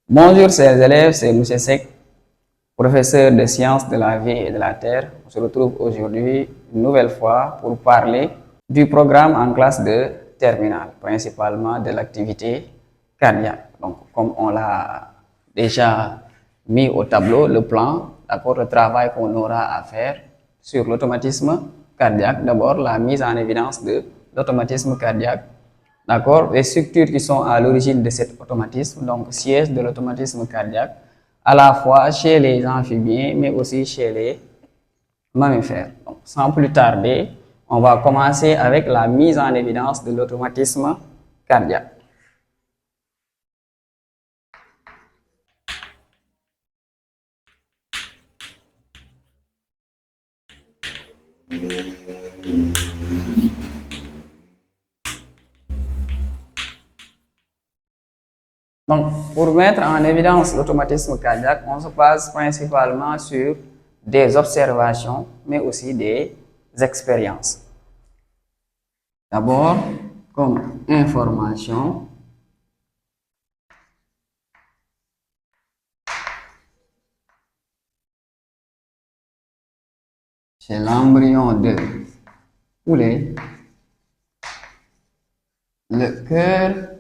Bonjour chers élèves, c'est M. Sek, professeur de sciences de la vie et de la terre. On se retrouve aujourd'hui une nouvelle fois pour parler du programme en classe de terminale, principalement de l'activité cardiaque. Donc, comme on l'a déjà mis au tableau, le plan, d'accord, le travail qu'on aura à faire sur l'automatisme cardiaque. D'abord, la mise en évidence de l'automatisme cardiaque. D'accord, les structures qui sont à l'origine de cet automatisme, donc siège de l'automatisme cardiaque, à la fois chez les amphibiens, mais aussi chez les mammifères. Donc, sans plus tarder, on va commencer avec la mise en évidence de l'automatisme cardiaque. Donc, pour mettre en évidence l'automatisme cardiaque, on se base principalement sur des observations, mais aussi des expériences. D'abord, comme information, chez l'embryon de poulet, le cœur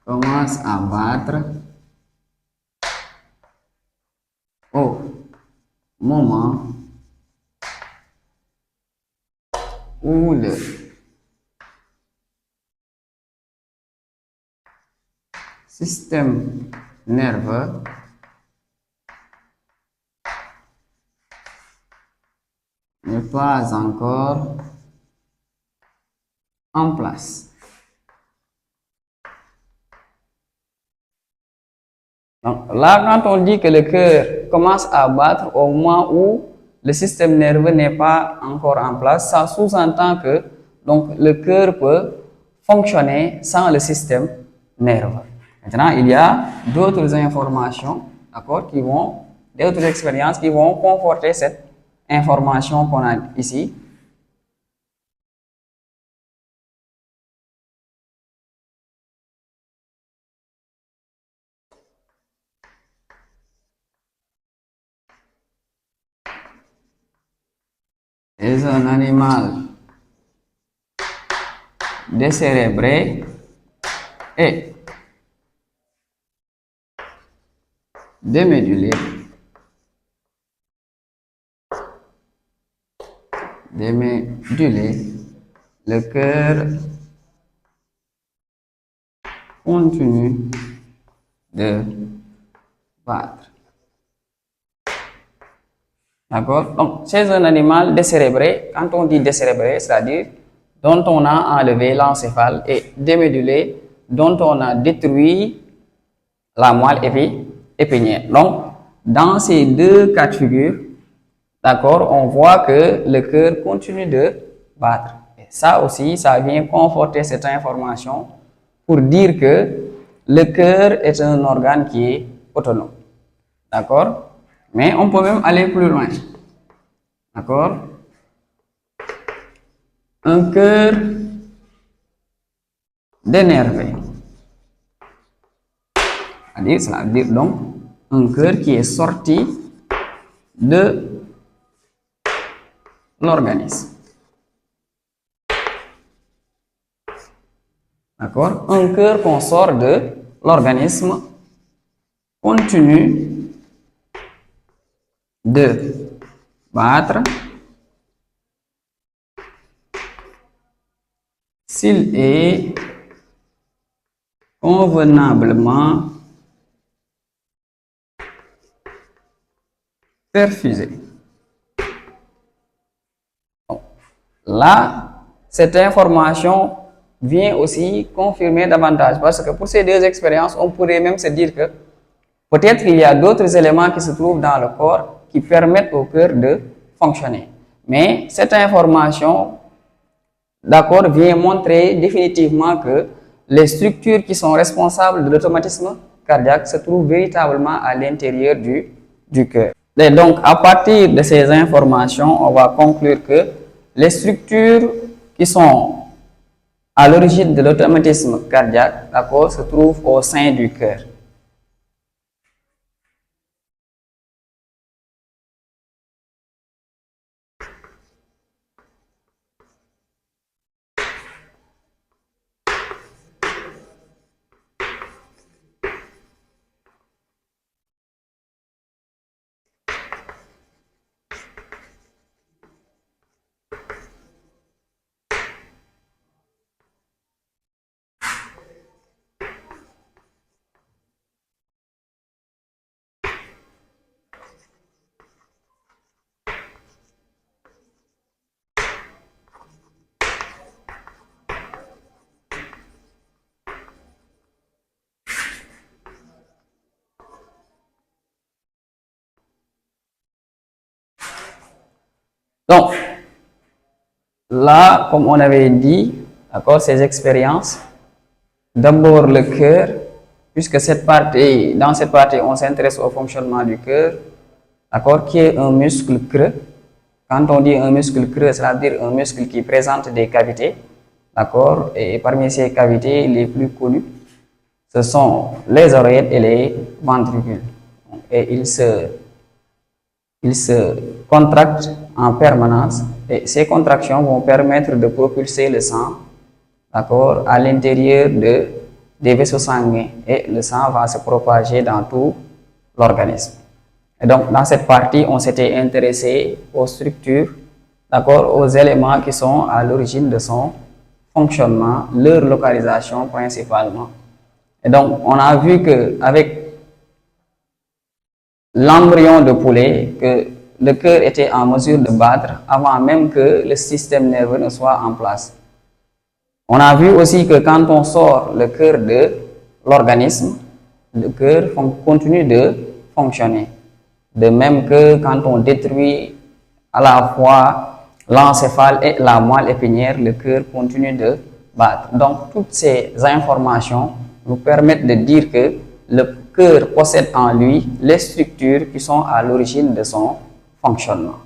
commence à battre au moment où le système nerveux n'est pas encore en place. Donc là, quand on dit que le cœur commence à battre au moment où le système nerveux n'est pas encore en place, ça sous-entend que donc, le cœur peut fonctionner sans le système nerveux. Maintenant, il y a d'autres informations, d'accord, d'autres expériences qui vont conforter cette information qu'on a ici. C'est un animal décérébré et démédulé. Le cœur continue de battre. D'accord? Donc, chez un animal décérébré, quand on dit décérébré, c'est-à-dire dont on a enlevé l'encéphale, et démédulé, dont on a détruit la moelle épinière. Donc, dans ces deux cas de figure, d'accord, on voit que le cœur continue de battre. Et ça aussi, ça vient conforter cette information pour dire que le cœur est un organe qui est autonome. D'accord? Mais on peut même aller plus loin. D'accord? Un cœur dénervé. Cela veut dire donc un cœur qui est sorti de l'organisme. D'accord? Un cœur qu'on sort de l'organisme continue de battre s'il est convenablement perfusé. Donc, là, cette information vient aussi confirmer davantage parce que pour ces deux expériences, on pourrait même se dire que peut-être il y a d'autres éléments qui se trouvent dans le corps qui permettent au cœur de fonctionner. Mais cette information, d'accord, vient montrer définitivement que les structures qui sont responsables de l'automatisme cardiaque se trouvent véritablement à l'intérieur du cœur. Et donc, à partir de ces informations, on va conclure que les structures qui sont à l'origine de l'automatisme cardiaque, d'accord, se trouve au sein du cœur. Donc, là, comme on avait dit, d'accord, ces expériences, d'abord le cœur, puisque dans cette partie, on s'intéresse au fonctionnement du cœur, d'accord, qui est un muscle creux. Quand on dit un muscle creux, cela veut dire un muscle qui présente des cavités, d'accord, et parmi ces cavités, les plus connues, ce sont les oreillettes et les ventricules. Et ils se contractent en permanence et ces contractions vont permettre de propulser le sang, d'accord, à l'intérieur des vaisseaux sanguins et le sang va se propager dans tout l'organisme. Et donc, dans cette partie, on s'était intéressé aux structures, d'accord, aux éléments qui sont à l'origine de son fonctionnement, leur localisation principalement. Et donc, on a vu qu'avec l'embryon de poulet, que le cœur était en mesure de battre avant même que le système nerveux ne soit en place. On a vu aussi que quand on sort le cœur de l'organisme, le cœur continue de fonctionner. De même que quand on détruit à la fois l'encéphale et la moelle épinière, le cœur continue de battre. Donc, toutes ces informations nous permettent de dire que le cœur possède en lui les structures qui sont à l'origine de son fonctionnement.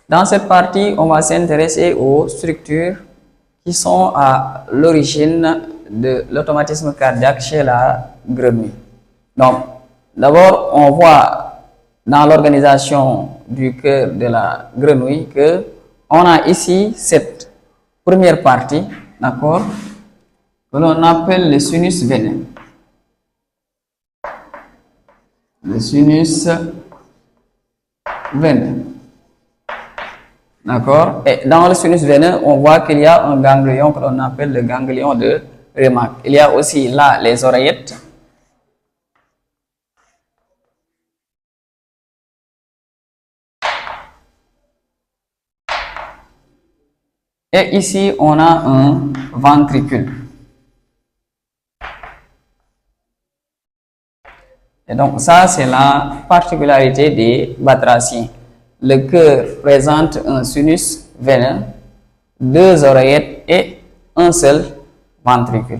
Dans cette partie, on va s'intéresser aux structures qui sont à l'origine de l'automatisme cardiaque chez la grenouille. Donc, d'abord, on voit dans l'organisation du cœur de la grenouille que on a ici cette première partie, d'accord, que l'on appelle le sinus veineux. Le sinus veineux. D'accord? Et dans le sinus veineux, on voit qu'il y a un ganglion que l'on appelle le ganglion de Remarque. Il y a aussi là les oreillettes. Et ici, on a un ventricule. Et donc, ça, c'est la particularité des batraciens. Le cœur présente un sinus veineux, deux oreillettes et un seul ventricule.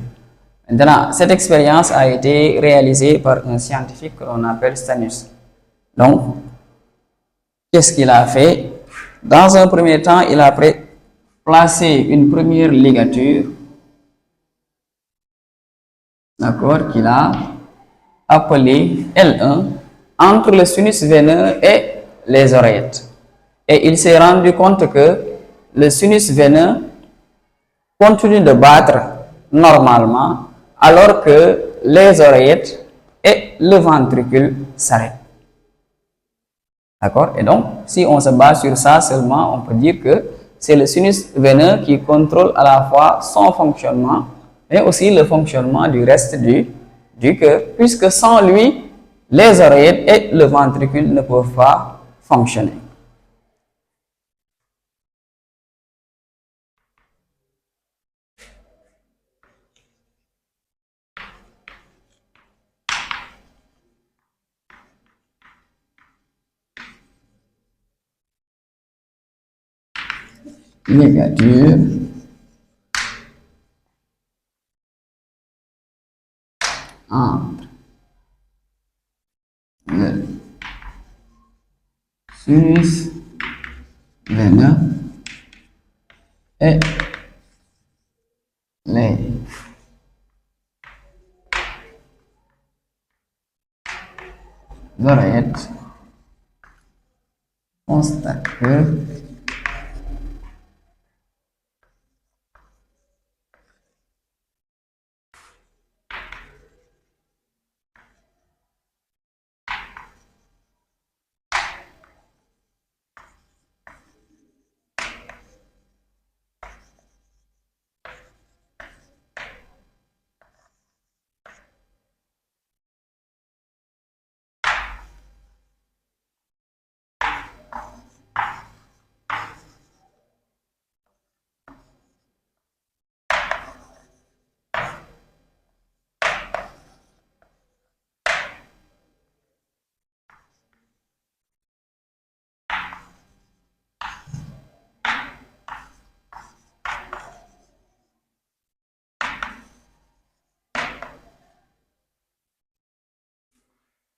Maintenant, cette expérience a été réalisée par un scientifique que l'on appelle Stanius. Donc, qu'est-ce qu'il a fait? Dans un premier temps, il a placé une première ligature, d'accord, qu'il a appelée L1, entre le sinus veineux et les oreillettes. Et il s'est rendu compte que le sinus veineux continue de battre normalement alors que les oreillettes et le ventricule s'arrêtent. D'accord? Et donc, si on se base sur ça seulement, on peut dire que c'est le sinus veineux qui contrôle à la fois son fonctionnement, mais aussi le fonctionnement du reste du cœur, puisque sans lui, les oreillettes et le ventricule ne peuvent pas fonctionner. Ligature entre le sinus veineux et les oreillettes constate que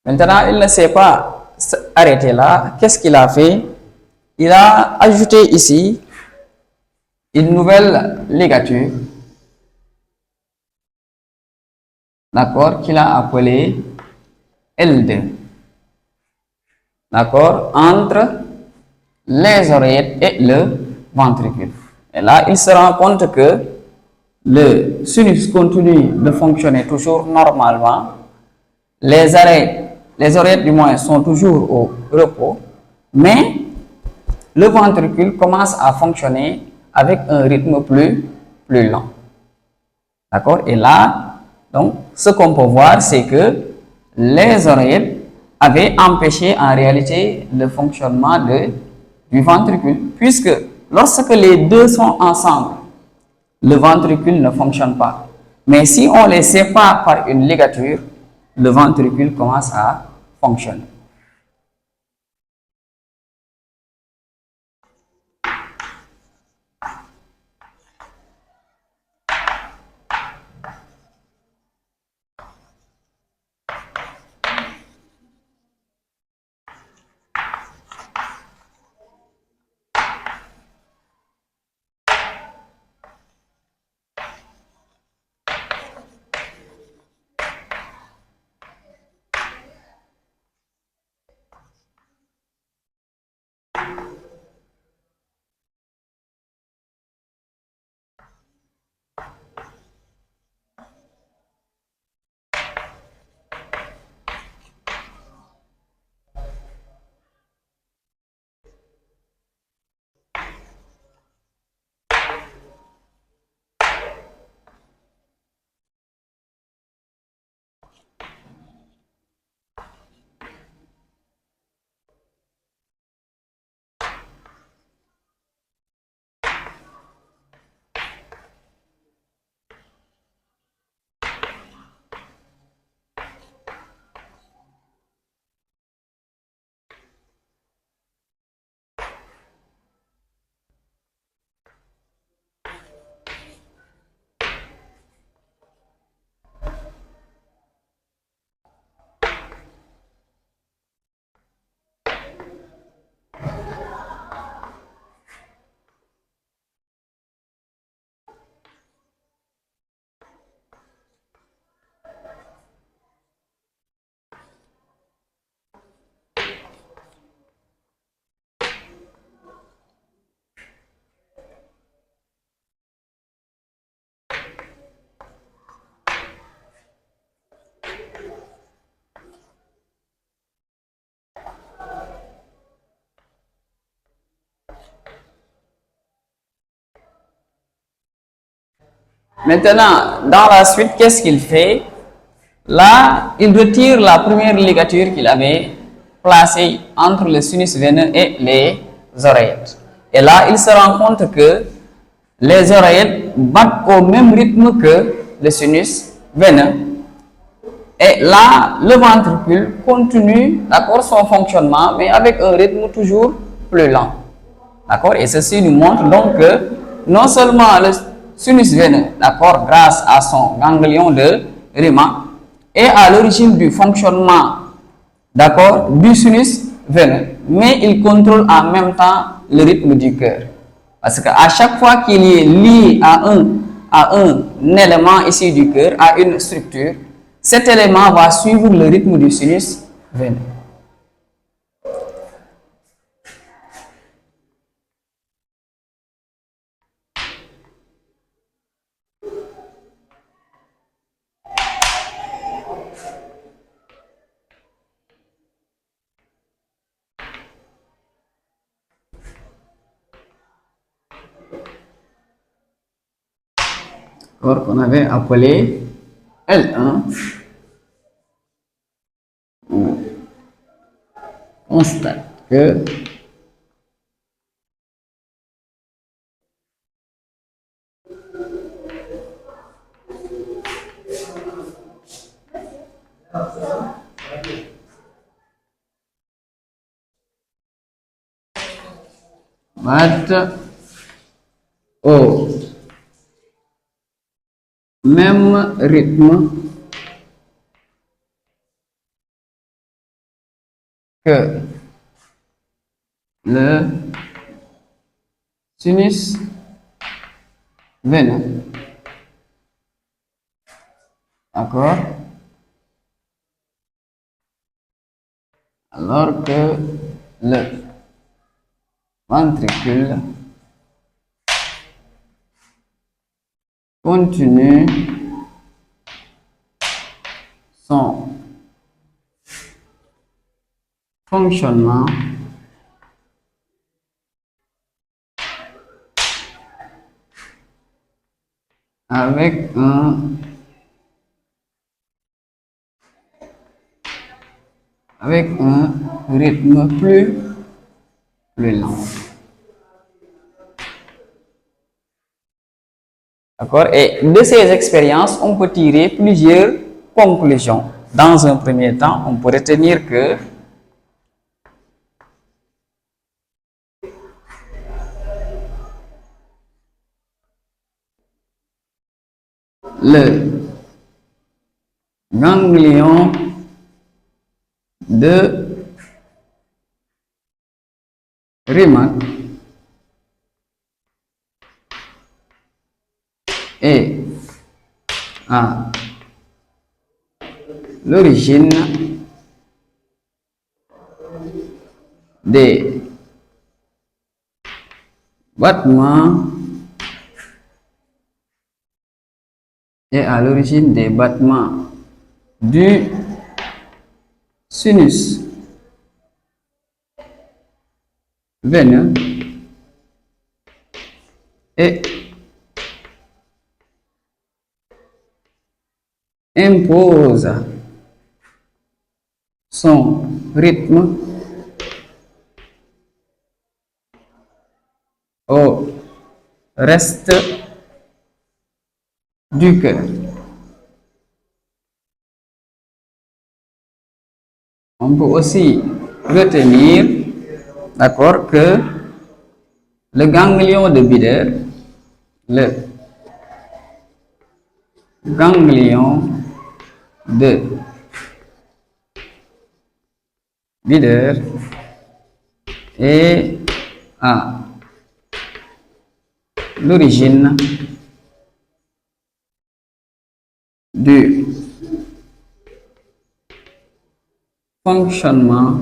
maintenant, il ne s'est pas arrêté là. Qu'est-ce qu'il a fait? Il a ajouté ici une nouvelle ligature, d'accord, qu'il a appelée L2, d'accord, entre les oreillettes et le ventricule. Et là, il se rend compte que le sinus continue de fonctionner toujours normalement, les oreillettes du moins sont toujours au repos, mais le ventricule commence à fonctionner avec un rythme plus lent. D'accord? Et là, donc, ce qu'on peut voir, c'est que les oreillettes avaient empêché en réalité le fonctionnement du ventricule, puisque lorsque les deux sont ensemble, le ventricule ne fonctionne pas. Mais si on les sépare par une ligature, le ventricule commence à fonctionner. Maintenant, dans la suite, qu'est-ce qu'il fait? Là, il retire la première ligature qu'il avait placée entre le sinus veineux et les oreillettes. Et là, il se rend compte que les oreillettes battent au même rythme que le sinus veineux. Et là, le ventricule continue, d'accord, son fonctionnement, mais avec un rythme toujours plus lent. D'accord? Et ceci nous montre donc que non seulement le sinus veineux, d'accord, grâce à son ganglion de Riemann, est à l'origine du fonctionnement, d'accord, du sinus veineux, mais il contrôle en même temps le rythme du cœur. Parce qu'à chaque fois qu'il est lié à un élément ici du cœur, à une structure, cet élément va suivre le rythme du sinus veineux. Or qu'on avait appelé L1. On constate que battent au même rythme que le sinus veineux. D'accord? Alors que le ventricule continue son fonctionnement avec un rythme plus lent. D'accord? Et de ces expériences, on peut tirer plusieurs conclusions. Dans un premier temps, on peut retenir que le ganglion de Riemann est à l'origine des battements du sinus veineux et impose son rythme au reste du cœur. On peut aussi retenir, d'accord, que le ganglion de Bieder, est à l'origine du fonctionnement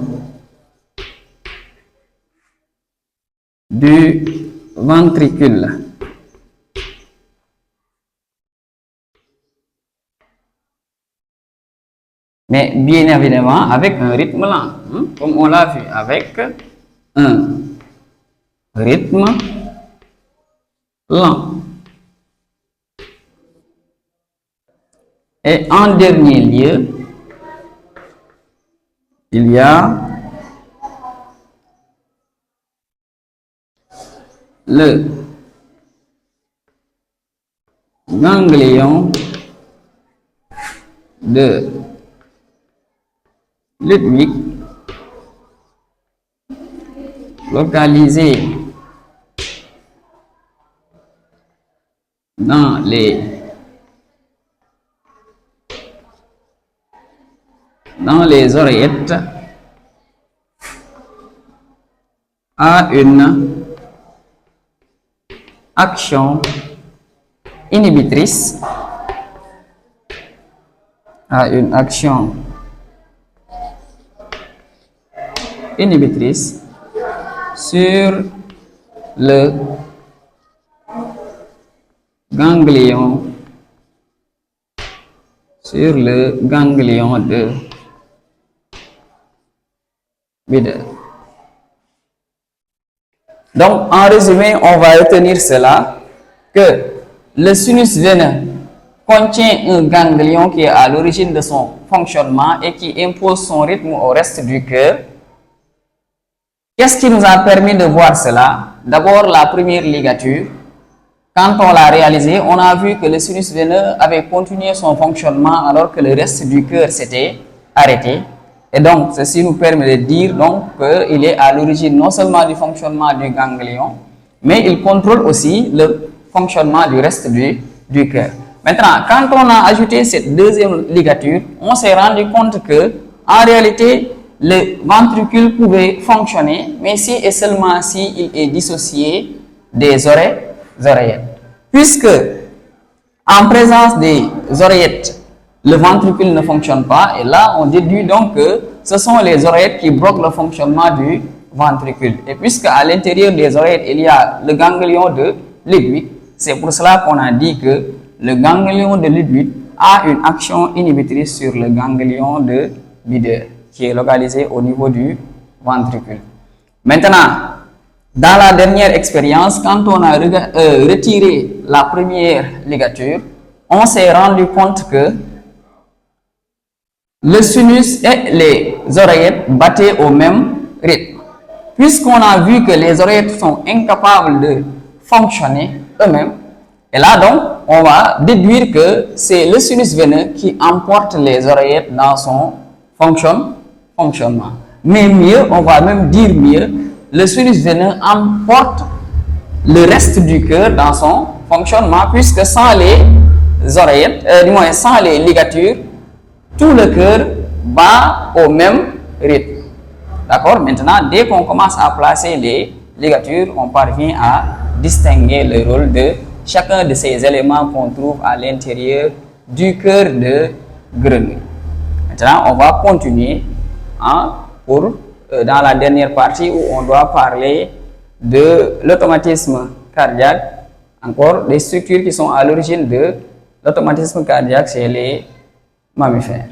du ventricule. Mais bien évidemment avec un rythme lent, comme on l'a vu, avec un rythme lent. Et en dernier lieu, il y a le ganglion de Ludwig localisé dans les oreillettes a une action inhibitrice sur le ganglion de Bieder. Donc, en résumé, on va retenir cela, que le sinus veineux contient un ganglion qui est à l'origine de son fonctionnement et qui impose son rythme au reste du cœur. Qu'est-ce qui nous a permis de voir cela? D'abord, la première ligature. Quand on l'a réalisé, on a vu que le sinus veineux avait continué son fonctionnement alors que le reste du cœur s'était arrêté. Et donc, ceci nous permet de dire qu'il est à l'origine non seulement du fonctionnement du ganglion, mais il contrôle aussi le fonctionnement du reste du cœur. Maintenant, quand on a ajouté cette deuxième ligature, on s'est rendu compte que, en réalité, le ventricule pouvait fonctionner, mais si et seulement si il est dissocié des oreillettes. Puisque, en présence des oreillettes, le ventricule ne fonctionne pas, et là, on déduit donc que ce sont les oreillettes qui bloquent le fonctionnement du ventricule. Et puisque à l'intérieur des oreillettes, il y a le ganglion de Ludwig, c'est pour cela qu'on a dit que le ganglion de Ludwig a une action inhibitrice sur le ganglion de Bieder, qui est localisé au niveau du ventricule. Maintenant, dans la dernière expérience, quand on a retiré la première ligature, on s'est rendu compte que le sinus et les oreillettes battaient au même rythme. Puisqu'on a vu que les oreillettes sont incapables de fonctionner eux-mêmes, et là donc, on va déduire que c'est le sinus veineux qui emporte les oreillettes dans son fonctionnement. Mais mieux, on va même dire mieux, le sinus veineux emporte le reste du cœur dans son fonctionnement, puisque sans les oreillettes, du moins sans les ligatures, tout le cœur bat au même rythme. D'accord? Maintenant, dès qu'on commence à placer les ligatures, on parvient à distinguer le rôle de chacun de ces éléments qu'on trouve à l'intérieur du cœur de grenouille. Maintenant, on va continuer dans la dernière partie où on doit parler de l'automatisme cardiaque, encore des structures qui sont à l'origine de l'automatisme cardiaque chez les mammifères.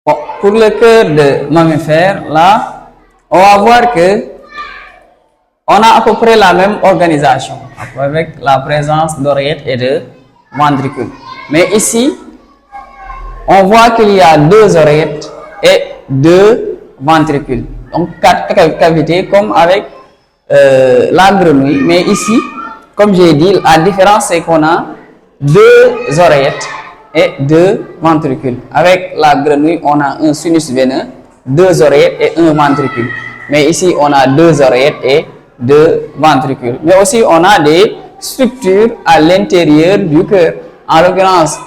Bon, pour le cœur de mammifère, là, on va voir que on a à peu près la même organisation avec la présence d'oreillettes et de ventricules. Mais ici, on voit qu'il y a 2 oreillettes et 2 ventricules. Donc 4 cavités comme avec la grenouille. Mais ici, comme j'ai dit, la différence c'est qu'on a 2 oreillettes et 2 ventricules. Avec la grenouille, on a un sinus veineux, 2 oreillettes et 1 ventricule. Mais ici, on a 2 oreillettes et 2 ventricules. Mais aussi, on a des structures à l'intérieur du cœur. En l'occurrence,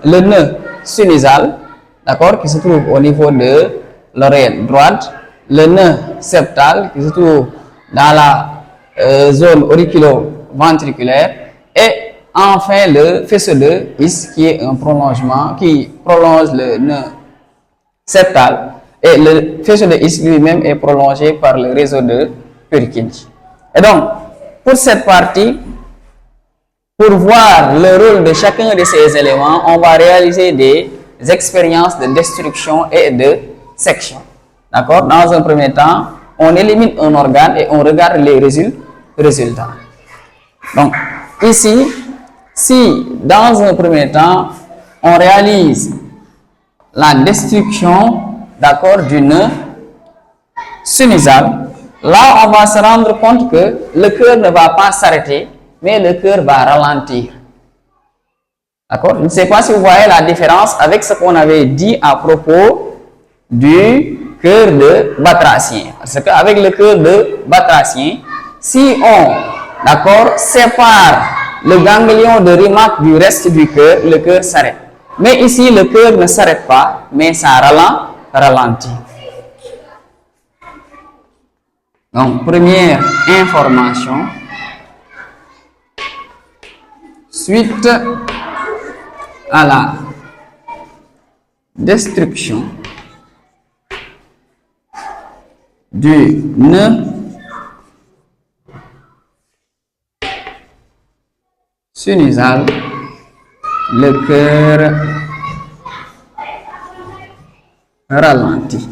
le nœud sinusal, d'accord, qui se trouve au niveau de l'oreille droite, le nœud septal qui se trouve dans la zone auriculo-ventriculaire et enfin le faisceau de His qui est un prolongement qui prolonge le nœud septal et le faisceau de His lui-même est prolongé par le réseau de Purkinje. Et donc, pour cette partie, pour voir le rôle de chacun de ces éléments, on va réaliser des expériences de destruction et de section. D'accord? Dans un premier temps, on élimine un organe et on regarde les résultats. Donc, ici, si dans un premier temps, on réalise la destruction, d'accord, du nœud sinusal, là, on va se rendre compte que le cœur ne va pas s'arrêter, mais le cœur va ralentir. D'accord? Je ne sais pas si vous voyez la différence avec ce qu'on avait dit à propos du cœur de batracien. Parce qu'avec le cœur de batracien, si on, d'accord, sépare le ganglion de Rimac du reste du cœur, le cœur s'arrête. Mais ici, le cœur ne s'arrête pas, mais ça ralentit. Donc, première information. Suite à la destruction du nœud sinusal, le cœur ralentit.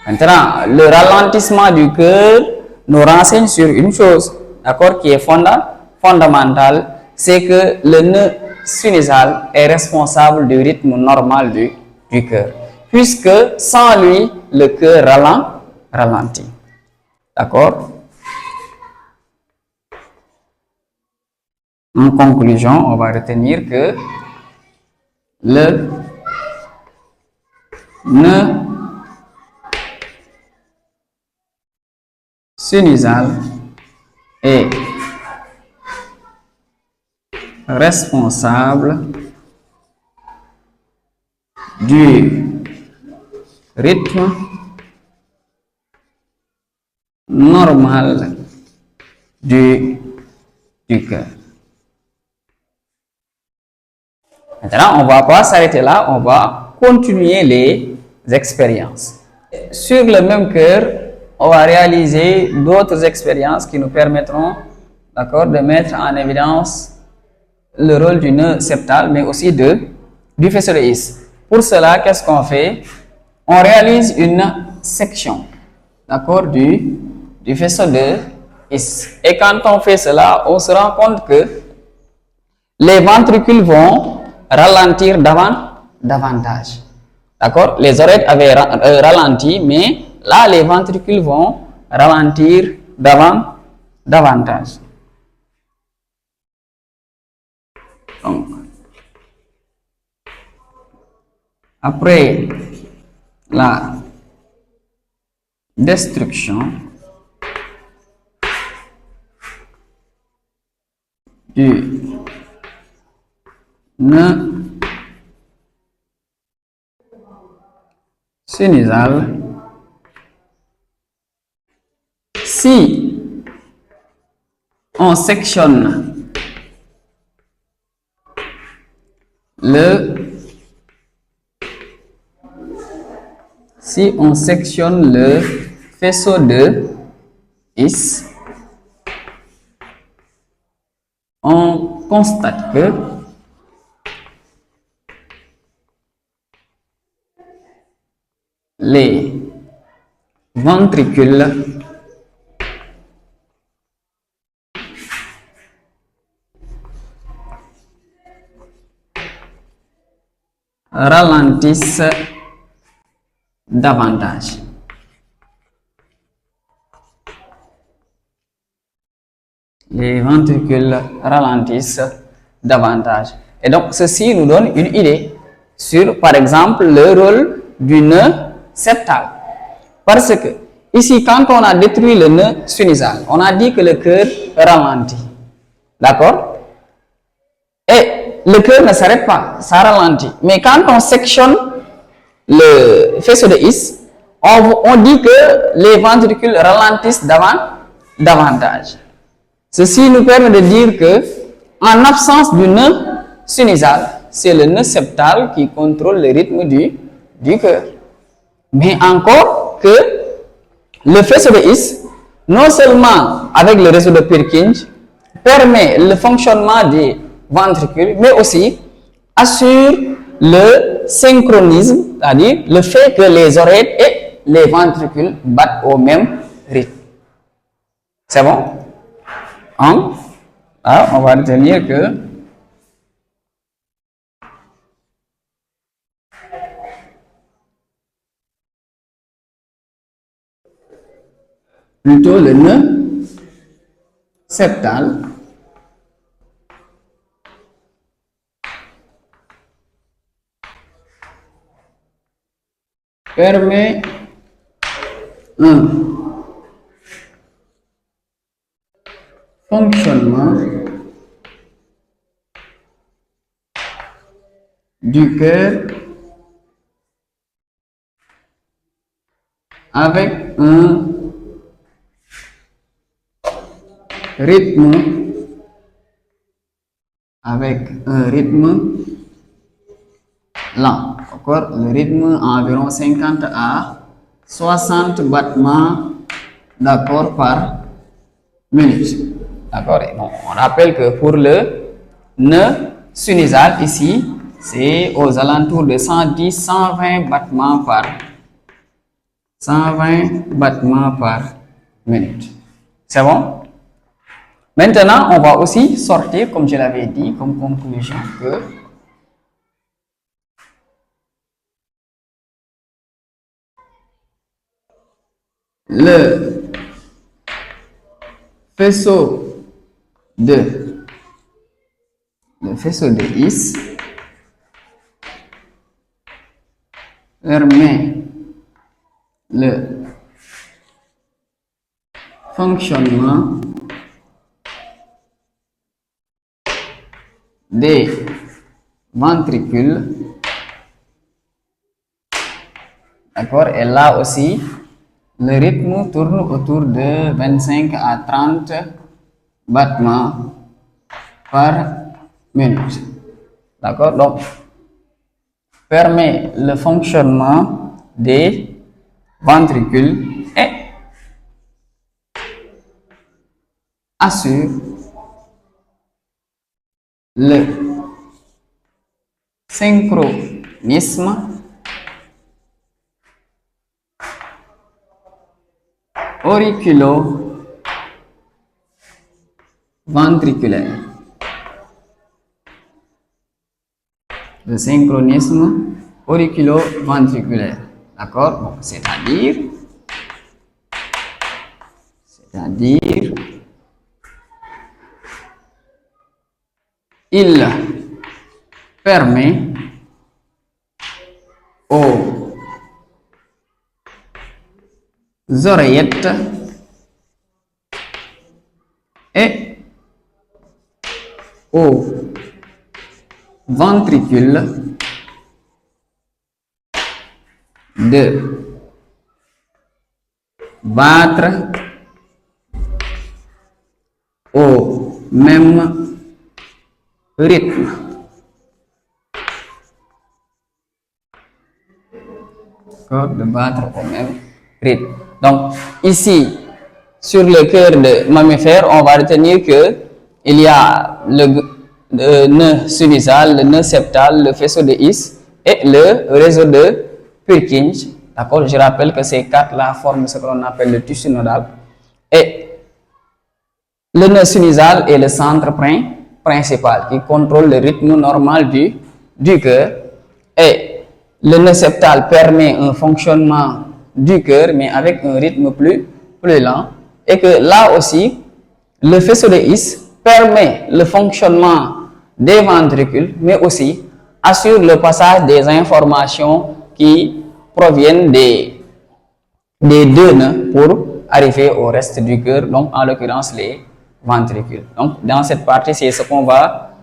Maintenant, le ralentissement du cœur nous renseigne sur une chose, d'accord, qui est fondamentale, c'est que le nœud sinusal est responsable du rythme normal du cœur, puisque sans lui, le cœur ralentit. D'accord? En conclusion, on va retenir que le nœud sinusal est responsable du rythme normal du cœur. Maintenant, on ne va pas s'arrêter là, on va continuer les expériences. Sur le même cœur, on va réaliser d'autres expériences qui nous permettront, d'accord, de mettre en évidence le rôle du nœud septal, mais aussi du faisceau de His. Pour cela, qu'est-ce qu'on fait? On réalise une section, d'accord, du faisceau de His. Et quand on fait cela, on se rend compte que les ventricules vont ralentir davantage. D'accord? Les oreilles avaient ralenti, mais là, les ventricules vont ralentir davantage. Donc, après la destruction du nœud sinusal, si on sectionne le faisceau de His, on constate que les ventricules ralentissent davantage. Les ventricules ralentissent davantage. Et donc, ceci nous donne une idée sur, par exemple, le rôle du nœud septal. Parce que, ici, quand on a détruit le nœud sinusal, on a dit que le cœur ralentit. D'accord? Et le cœur ne s'arrête pas, ça ralentit. Mais quand on sectionne le faisceau de His, on dit que les ventricules ralentissent davantage. Ceci nous permet de dire que, en absence du nœud sinusal, c'est le nœud septal qui contrôle le rythme du cœur. Mais encore que le faisceau de His, non seulement avec le réseau de Purkinje, permet le fonctionnement des ventricules, mais aussi assure le synchronisme, c'est-à-dire le fait que les oreilles et les ventricules battent au même rythme. C'est bon? Là, on va retenir que plutôt le nœud septal permet un fonctionnement du cœur avec un rythme lent. Encore, le rythme environ 50 à 60 battements d'accord par minute. D'accord? On rappelle que pour le nœud sinusal ici, c'est aux alentours de 110-120 battements par minute. C'est bon? Maintenant, on va aussi sortir, comme je l'avais dit, comme conclusion que le faisceau de His permet le fonctionnement des ventricules. D'accord? Et là aussi, le rythme tourne autour de 25 à 30 battements par minute. D'accord? Donc, permet le fonctionnement des ventricules et assure le synchronisme auriculo-ventriculaire. Le synchronisme auriculo-ventriculaire. D'accord? Bon, c'est-à-dire il permet aux oreillettes et aux ventricules de battre au même rythme. De battre au même rythme. Donc, ici, sur le cœur de mammifère, on va retenir que il y a le nœud sinusal, le nœud septal, le faisceau de His et le réseau de Purkinje. D'accord? Je rappelle que ces quatre-là forment ce que l'on appelle le tissu nodal. Et le nœud sinusal est le centre principal qui contrôle le rythme normal du cœur. Et le nœud septal permet un fonctionnement du cœur, mais avec un rythme plus lent. Et que là aussi, le faisceau de His permet le fonctionnement des ventricules, mais aussi assure le passage des informations qui proviennent des deux nœuds pour arriver au reste du cœur, donc en l'occurrence les ventricules. Donc dans cette partie, c'est ce qu'on va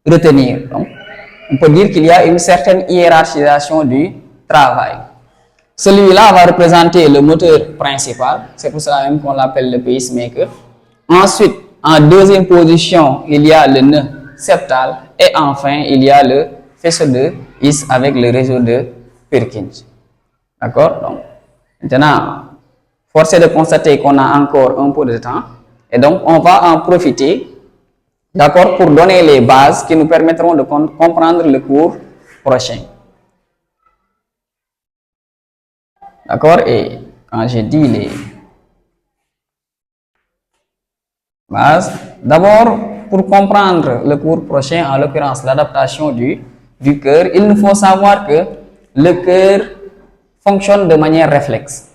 retenir. Donc, on peut dire qu'il y a une certaine hiérarchisation du travail. Celui-là va représenter le moteur principal, c'est pour cela même qu'on l'appelle le pacemaker. Ensuite, en deuxième position, il y a le nœud septal et enfin, il y a le faisceau de His avec le réseau de Purkinje. D'accord? Donc, maintenant, force est de constater qu'on a encore un peu de temps et donc on va en profiter, d'accord, pour donner les bases qui nous permettront de comprendre le cours prochain. D'accord? Et quand j'ai dit les bases, d'abord, pour comprendre le cours prochain, en l'occurrence l'adaptation du cœur, il nous faut savoir que le cœur fonctionne de manière réflexe.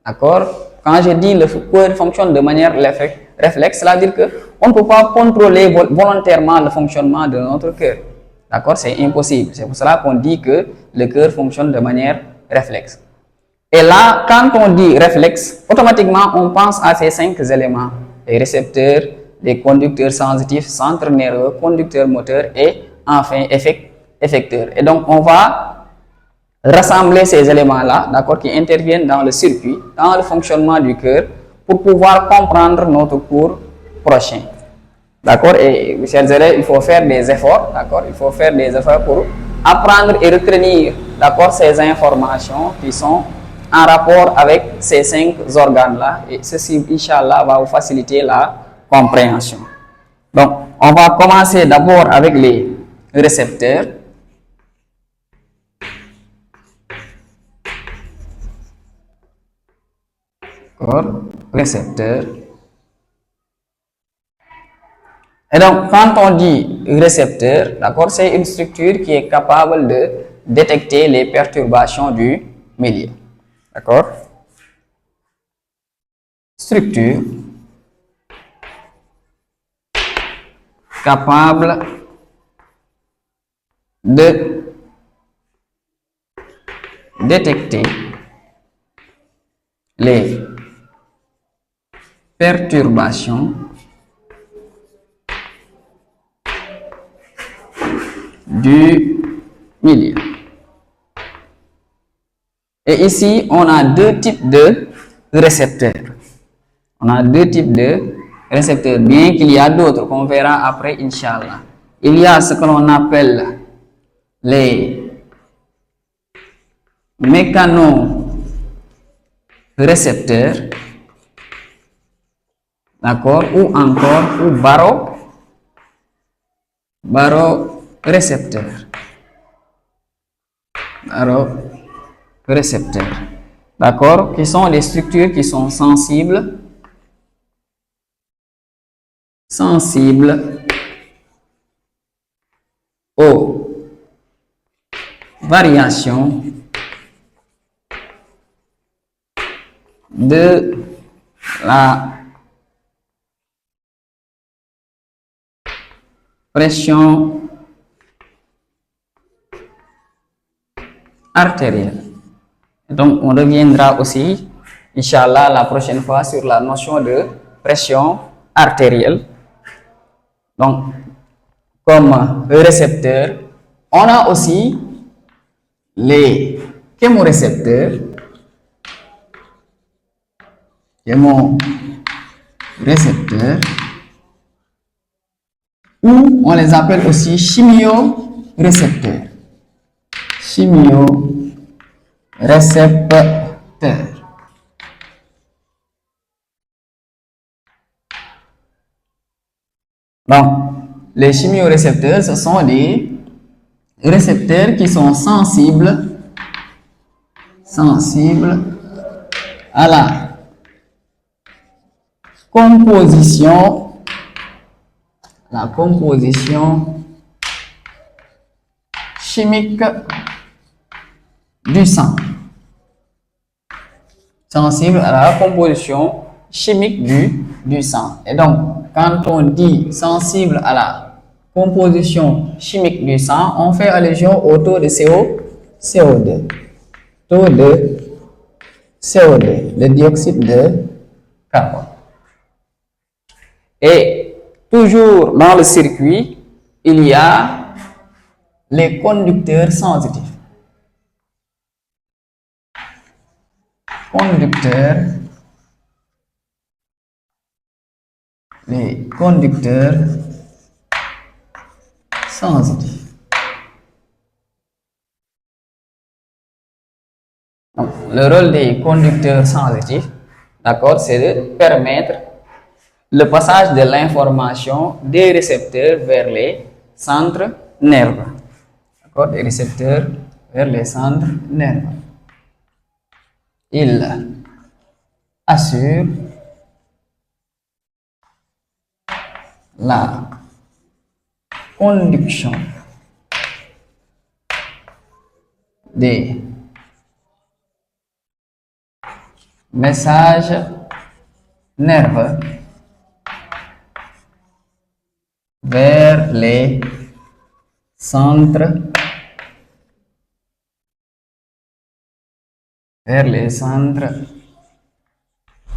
D'accord? Quand je dis le cœur fonctionne de manière réflexe, cela veut dire qu'on ne peut pas contrôler volontairement le fonctionnement de notre cœur. D'accord? C'est impossible. C'est pour cela qu'on dit que le cœur fonctionne de manière réflexe. Et là, quand on dit réflexe, automatiquement, on pense à ces 5 éléments. Les récepteurs, les conducteurs sensitifs, centres nerveux, conducteurs moteurs et enfin effecteurs. Et donc, on va rassembler ces éléments-là, d'accord, qui interviennent dans le circuit, dans le fonctionnement du cœur, pour pouvoir comprendre notre cours prochain. D'accord? Et chers élèves, il faut faire des efforts, d'accord? Il faut faire des efforts pour apprendre et retenir, d'accord, ces informations qui sont en rapport avec ces 5 organes-là. Et ceci, Inch'Allah, va vous faciliter la compréhension. Donc, on va commencer d'abord avec les récepteurs. Récepteur. Et donc, quand on dit récepteur, d'accord, c'est une structure qui est capable de détecter les perturbations du milieu. D'accord? Structure capable de détecter les perturbations du milieu. Et ici, on a deux types de récepteurs. On a deux types de récepteurs, bien qu'il y a d'autres qu'on verra après, Inch'Allah. Il y a ce que l'on appelle les mécanorécepteurs, d'accord, ou encore ou barorécepteurs. Barorécepteurs, d'accord, qui sont des structures qui sont sensibles aux variations de la pression artérielle. Donc, on reviendra aussi, Inch'Allah, la prochaine fois sur la notion de pression artérielle. Donc, comme récepteur, on a aussi les chémorécepteurs. Ou on les appelle aussi chimiorécepteurs. Donc, les chimiorécepteurs, ce sont des récepteurs qui sont sensibles sensible à composition, la composition chimique du sang. Sensible à la composition chimique du sang. Et donc, quand on dit sensible à la composition chimique du sang, on fait allusion au taux de CO2. Taux de CO2, le dioxyde de carbone. Et toujours dans le circuit, il y a les conducteurs sensitifs. Les conducteurs sensitifs. Donc, le rôle des conducteurs sensitifs, d'accord, c'est de permettre le passage de l'information des récepteurs vers les centres nerveux. D'accord, des récepteurs vers les centres nerveux. Il assure la conduction des messages nerveux vers les centres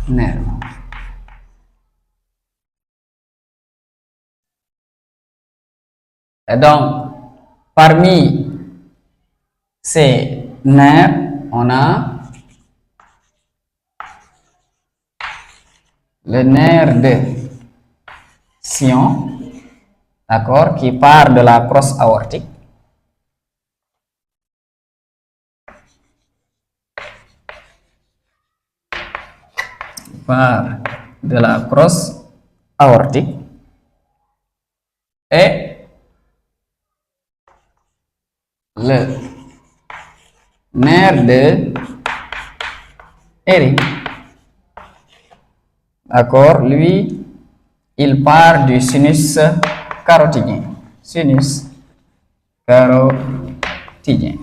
nerveux. Et donc, parmi ces nerfs, on a le nerf de Sion, d'accord, qui part de la crosse aortique. De la crosse aortique et le nerf de Erie, d'accord, lui, il part du sinus carotidien. Sinus carotidien.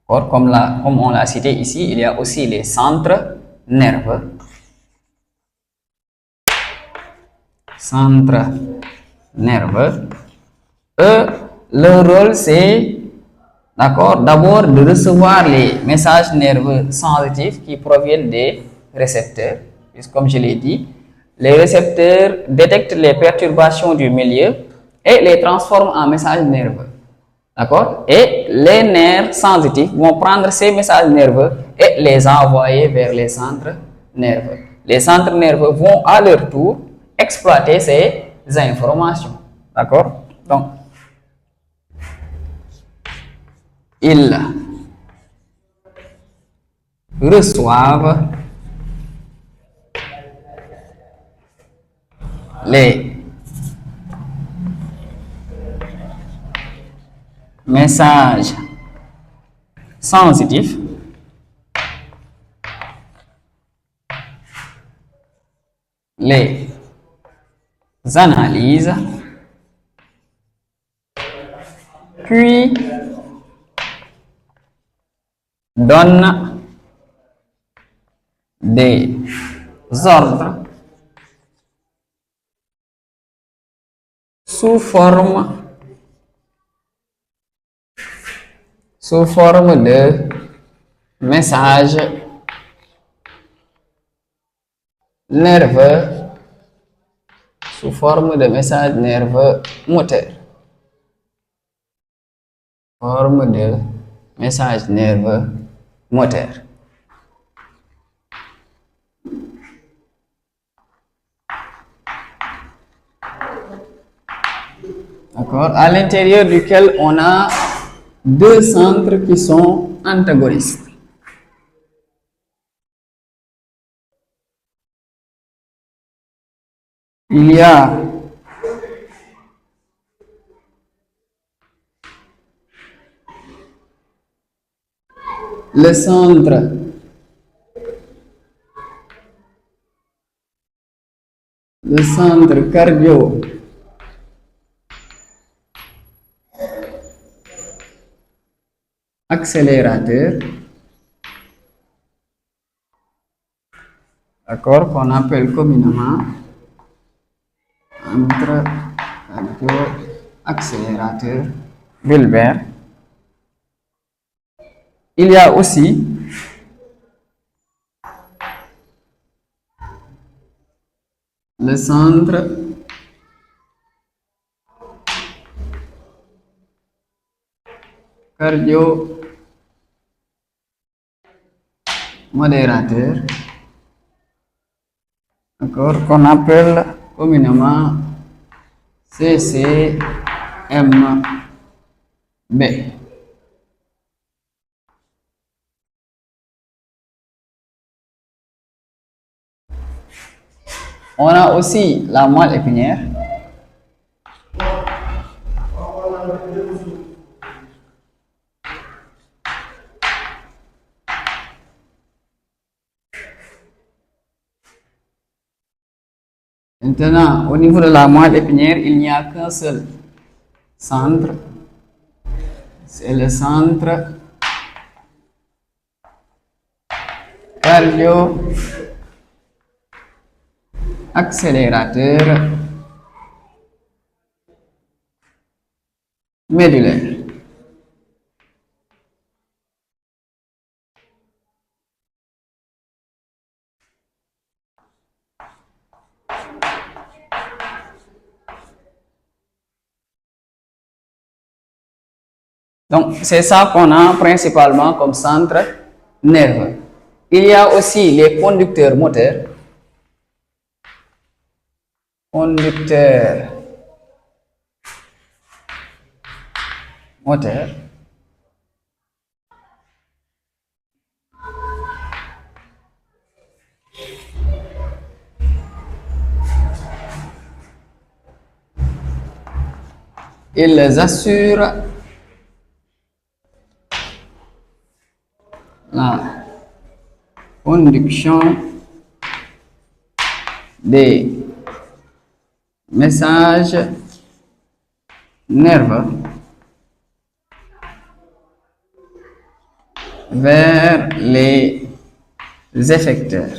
Or, comme on l'a cité ici, il y a aussi les centres nerveux. Centres nerveux. Eux, leur rôle, c'est, d'accord, d'abord de recevoir les messages nerveux sensitifs qui proviennent des récepteurs. Puisque, comme je l'ai dit, les récepteurs détectent les perturbations du milieu et les transforment en messages nerveux. D'accord? Et les nerfs sensitifs vont prendre ces messages nerveux et les envoyer vers les centres nerveux. Les centres nerveux vont à leur tour exploiter ces informations. D'accord? Donc, ils reçoivent les messages sensitifs les analysent puis donnent des ordres sous forme de messages nerveux, sous forme de messages nerveux moteurs. Forme de message nerveux moteur. D'accord? À l'intérieur duquel on a deux centres qui sont antagonistes. Il y a le centre cardio accélérateur, d'accord, qu'on appelle communément entre cardio accélérateur bulbaire. Il y a aussi le centre cardio modérateur, d'accord, qu'on appelle communément CCMB. On a aussi la moelle épinière. Maintenant, au niveau de la moelle épinière, il n'y a qu'un seul centre. C'est le centre cardio accélérateur médulaire. Donc, c'est ça qu'on a principalement comme centre nerveux. Il y a aussi les conducteurs moteurs. Conducteurs moteurs. Ils assurent la conduction des messages nerveux vers les effecteurs.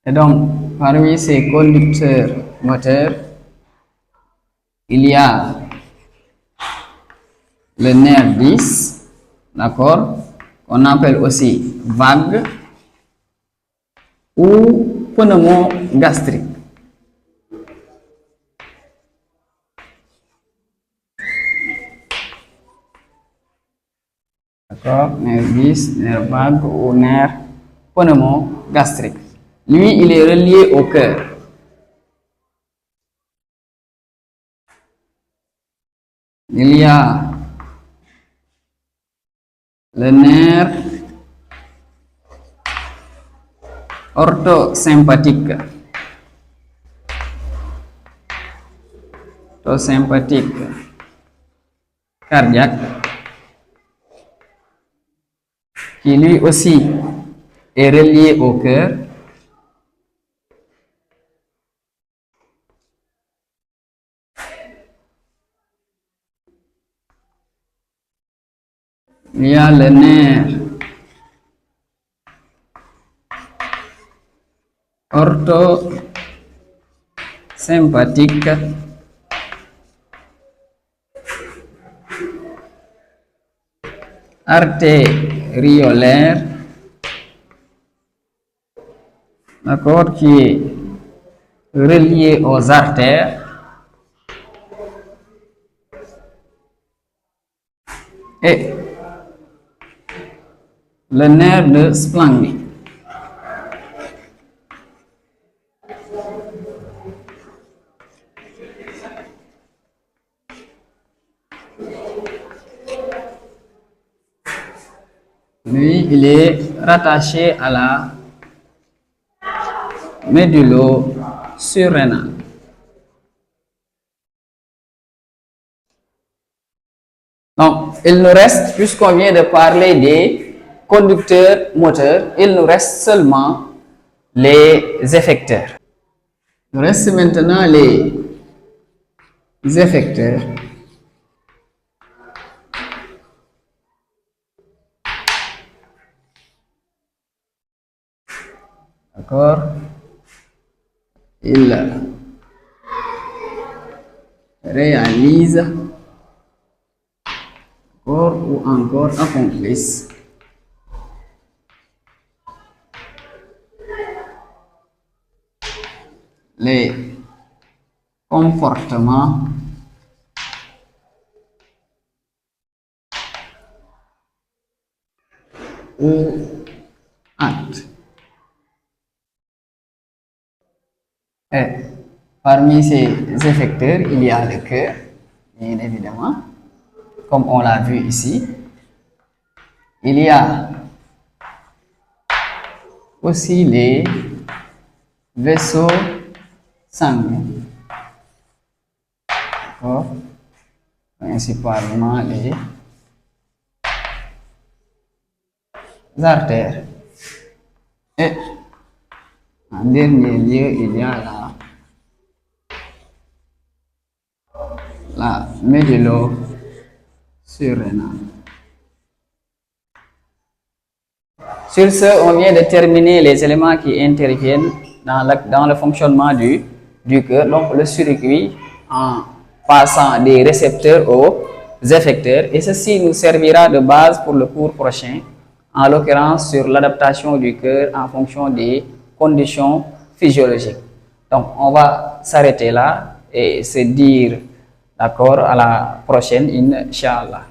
Et donc, parmi ces conducteurs moteurs, il y a le nerf 10, d'accord, qu'on appelle aussi vague ou pneumogastrique. D'accord, nerf 10, nerf vague ou nerf pneumogastrique. Lui, il est relié au cœur. Il y a le nerf orthosympathique. Cardiaque, qui lui aussi est relié au cœur. Il y a le nerf orthosympathique artériolaire, d'accord, qui est relié aux artères. Et le nerf de Splanchny. Lui, il est rattaché à la médullo-surrénale. Donc, il nous reste, puisqu'on vient de parler des conducteurs moteurs, il nous reste seulement les effecteurs. Il nous reste maintenant les effecteurs. D'accord? Il réalise encore ou encore accomplissent les comportements ou actes. Et parmi ces effecteurs, il y a le cœur, bien évidemment, comme on l'a vu ici. Il y a aussi les vaisseaux sanguins. D'accord? Principalement les artères. Et en dernier lieu, il y a la médulo-surrénale. Sur ce, on vient de terminer les éléments qui interviennent dans le fonctionnement du cœur, donc le circuit en passant des récepteurs aux effecteurs, et ceci nous servira de base pour le cours prochain, en l'occurrence sur l'adaptation du cœur en fonction des conditions physiologiques. Donc, on va s'arrêter là et se dire d'accord à la prochaine, Inch'Allah.